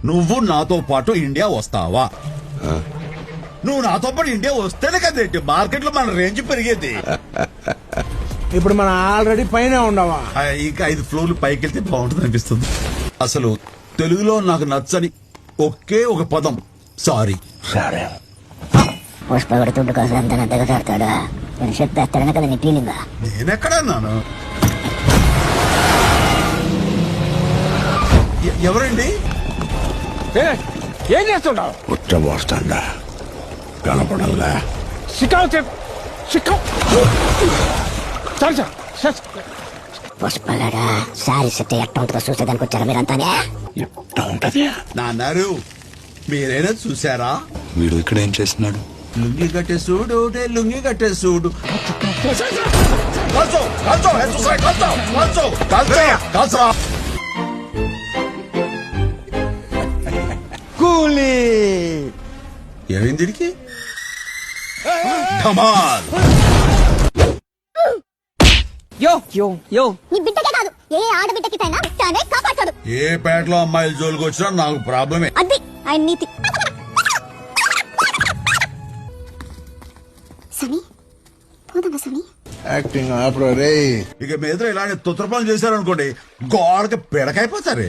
నువ్వు నాతో పాటు ఇండియా వస్తావా? నువ్వు నాతో పాటు ఇండియా వస్తేనే కదేంటి మార్కెట్ లో మన రేంజ్ పెరిగేది. ఇప్పుడు మనం ఆల్రెడీ పైన ఉండవా? ఇంకా 5 ఫ్లోర్లు పైకి వెళ్తే బాగుంటుంది అనిపిస్తుంది. అసలు తెలుగులో నాకు నచ్చని ఒకే ఒక పదం సారీ. సరే పుష్పగడు తుడ్డు కోసం ఎంత దిగజారుతాడా? నేను చెప్పేస్తాడనే కదా నీ ఫీలింగ్. నేనెక్కడన్నాను? ఎవరండి? ఏం చేస్తుంటావు? ఉచ్చబోస్తాడా కనపడల్లా? పుష్పగడా సారీ సెట్ ఎట్ట ఉంటుందో చూసేదానికి వచ్చారా మీరంతానే? ఎట్లా ఉంటది? నాన్నారు మీరైనా చూసారా? వీడు ఇక్కడ ఏం చేస్తున్నాడు? లుంగి కట్టే చూడు, లుంగి కట్టే చూడు. కూలీ ఏమైంది దీనికి? ధమాల్. యో యో యో నీ బిడ్డకే కాదు ఏ ఆడబిడ్డకి తైనా తానే కాపాడతాడు. ఏ పేటలో అమ్మాయిల జోలికి వచ్చినా నాకు ప్రాబ్లమే. అది ఆయన నీతి. సని పోదమ్మా సని. యాక్టింగ్ ఆపరా రే. ఇక మీద ఇలాంటి తుత్రపాలు చేశారనుకోండి గోడకి పిడకైపోతారు.